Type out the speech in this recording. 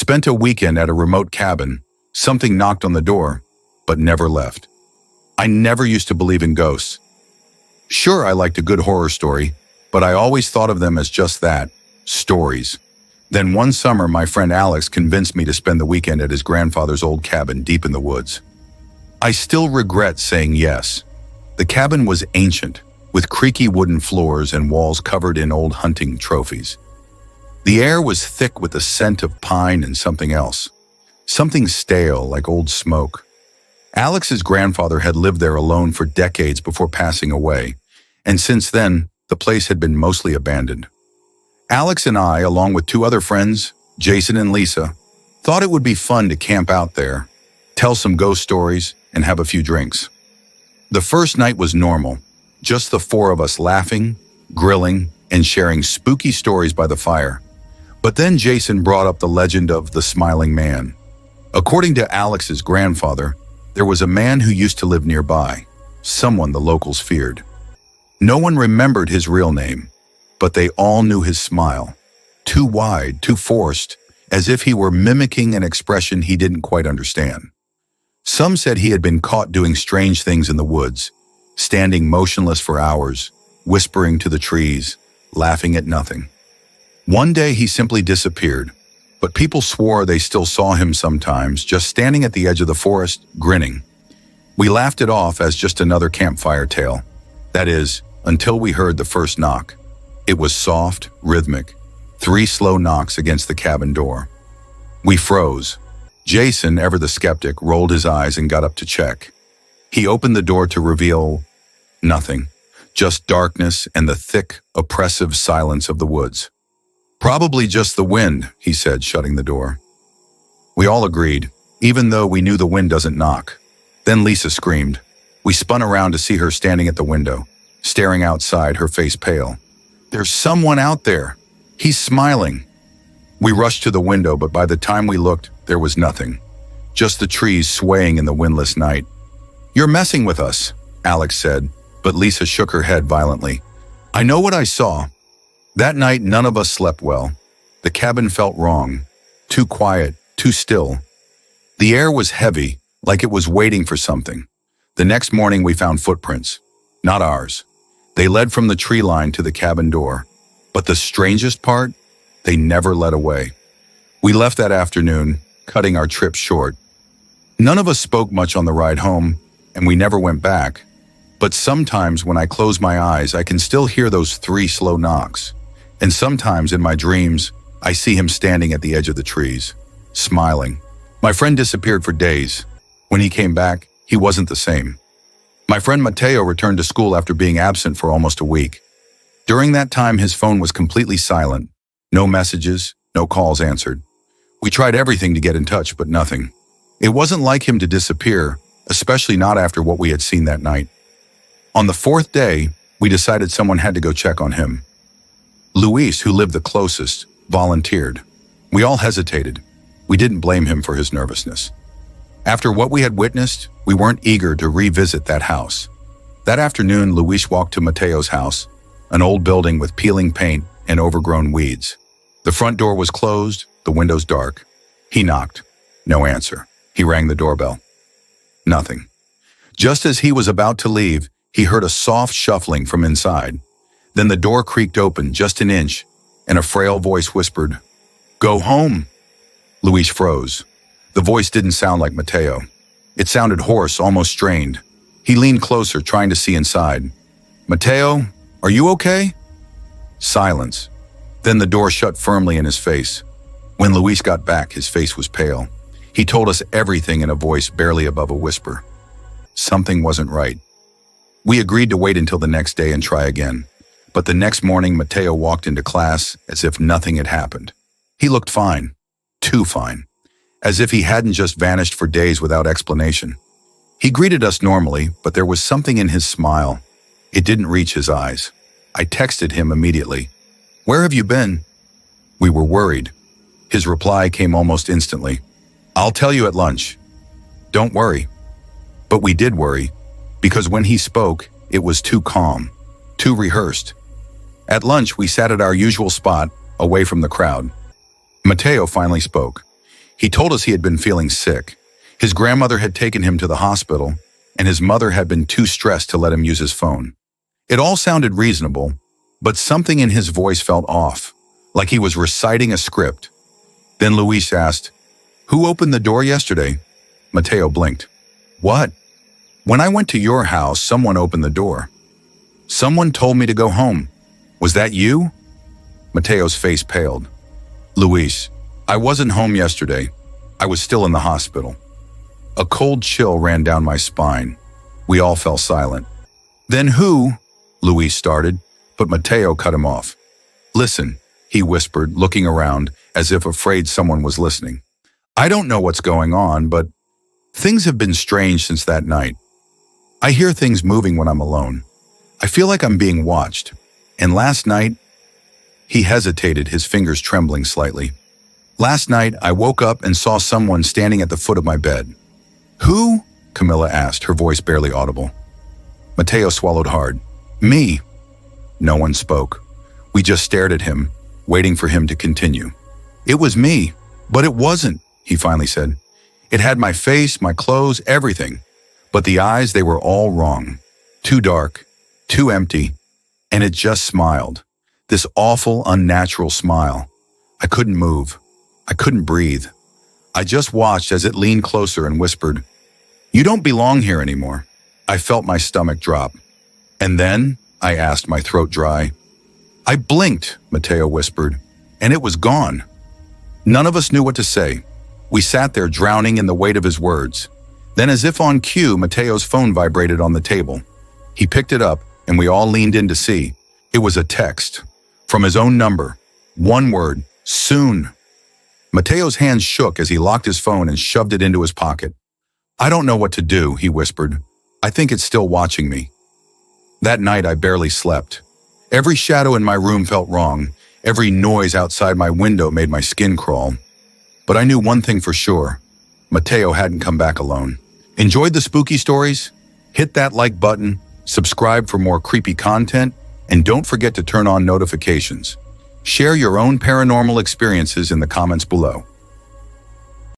Spent a weekend at a remote cabin. Something knocked on the door, but never left. I never used to believe in ghosts. Sure, I liked a good horror story, but I always thought of them as just that, stories. Then one summer, my friend Alex convinced me to spend the weekend at his grandfather's old cabin deep in the woods. I still regret saying yes. The cabin was ancient, with creaky wooden floors and walls covered in old hunting trophies. The air was thick with the scent of pine and something else. Something stale, like old smoke. Alex's grandfather had lived there alone for decades before passing away, and since then, the place had been mostly abandoned. Alex and I, along with two other friends, Jason and Lisa, thought it would be fun to camp out there, tell some ghost stories, and have a few drinks. The first night was normal, just the four of us laughing, grilling, and sharing spooky stories by the fire. But then Jason brought up the legend of the Smiling Man. According to Alex's grandfather, there was a man who used to live nearby, someone the locals feared. No one remembered his real name, but they all knew his smile. Too wide, too forced, as if he were mimicking an expression he didn't quite understand. Some said he had been caught doing strange things in the woods, standing motionless for hours, whispering to the trees, laughing at nothing. One day he simply disappeared, but people swore they still saw him sometimes, just standing at the edge of the forest, grinning. We laughed it off as just another campfire tale. That is, until we heard the first knock. It was soft, rhythmic, 3 slow knocks against the cabin door. We froze. Jason, ever the skeptic, rolled his eyes and got up to check. He opened the door to reveal nothing, just darkness and the thick, oppressive silence of the woods. "Probably just the wind," he said, shutting the door. We all agreed, even though we knew the wind doesn't knock. Then Lisa screamed. We spun around to see her standing at the window, staring outside, her face pale. "There's someone out there. He's smiling." We rushed to the window, but by the time we looked, there was nothing. Just the trees swaying in the windless night. "You're messing with us," Alex said, but Lisa shook her head violently. "I know what I saw." That night, none of us slept well. The cabin felt wrong. Too quiet, too still. The air was heavy, like it was waiting for something. The next morning, we found footprints. Not ours. They led from the tree line to the cabin door. But the strangest part? They never led away. We left that afternoon, cutting our trip short. None of us spoke much on the ride home, and we never went back. But sometimes when I close my eyes, I can still hear those 3 slow knocks. And sometimes in my dreams, I see him standing at the edge of the trees, smiling. My friend disappeared for days. When he came back, he wasn't the same. My friend Mateo returned to school after being absent for almost a week. During that time, his phone was completely silent. No messages, no calls answered. We tried everything to get in touch, but nothing. It wasn't like him to disappear, especially not after what we had seen that night. On the 4th day, we decided someone had to go check on him. Luis, who lived the closest, volunteered. We all hesitated. We didn't blame him for his nervousness. After what we had witnessed, we weren't eager to revisit that house. That afternoon, Luis walked to Mateo's house, an old building with peeling paint and overgrown weeds. The front door was closed, the windows dark. He knocked. No answer. He rang the doorbell. Nothing. Just as he was about to leave, he heard a soft shuffling from inside. Then the door creaked open just an inch, and a frail voice whispered, "Go home." Luis froze. The voice didn't sound like Mateo. It sounded hoarse, almost strained. He leaned closer, trying to see inside. "Mateo, are you okay?" Silence. Then the door shut firmly in his face. When Luis got back, his face was pale. He told us everything in a voice barely above a whisper. Something wasn't right. We agreed to wait until the next day and try again. But the next morning, Mateo walked into class as if nothing had happened. He looked fine. Too fine. As if he hadn't just vanished for days without explanation. He greeted us normally, but there was something in his smile. It didn't reach his eyes. I texted him immediately. "Where have you been?" We were worried. His reply came almost instantly. "I'll tell you at lunch." Don't worry. But we did worry, because when he spoke, it was too calm, too rehearsed. At lunch, we sat at our usual spot, away from the crowd. Mateo finally spoke. He told us he had been feeling sick. His grandmother had taken him to the hospital, and his mother had been too stressed to let him use his phone. It all sounded reasonable, but something in his voice felt off, like he was reciting a script. Then Luis asked, "Who opened the door yesterday?" Mateo blinked. "What?" "When I went to your house, someone opened the door. Someone told me to go home. Was that you?" Mateo's face paled. "Luis, I wasn't home yesterday. I was still in the hospital." A cold chill ran down my spine. We all fell silent. "Then who?" Luis started, but Mateo cut him off. "Listen," he whispered, looking around as if afraid someone was listening. "I don't know what's going on, but things have been strange since that night. I hear things moving when I'm alone. I feel like I'm being watched. And last night," he hesitated, his fingers trembling slightly. "Last night, I woke up and saw someone standing at the foot of my bed." "Who?" Camilla asked, her voice barely audible. Mateo swallowed hard. "Me." No one spoke. We just stared at him, waiting for him to continue. "It was me, but it wasn't," he finally said. "It had my face, my clothes, everything. But the eyes, they were all wrong. Too dark, too empty, and it just smiled. This awful, unnatural smile. I couldn't move. I couldn't breathe. I just watched as it leaned closer and whispered, 'You don't belong here anymore.' I felt my stomach drop. "And then?" I asked, my throat dry. "I blinked," Mateo whispered, "and it was gone." None of us knew what to say. We sat there drowning in the weight of his words. Then, as if on cue, Mateo's phone vibrated on the table. He picked it up, and we all leaned in to see. It was a text. From his own number. One word. Soon. Mateo's hands shook as he locked his phone and shoved it into his pocket. "I don't know what to do," he whispered. "I think it's still watching me." That night, I barely slept. Every shadow in my room felt wrong. Every noise outside my window made my skin crawl. But I knew one thing for sure. Mateo hadn't come back alone. Enjoyed the spooky stories? Hit that like button, subscribe for more creepy content, and don't forget to turn on notifications. Share your own paranormal experiences in the comments below.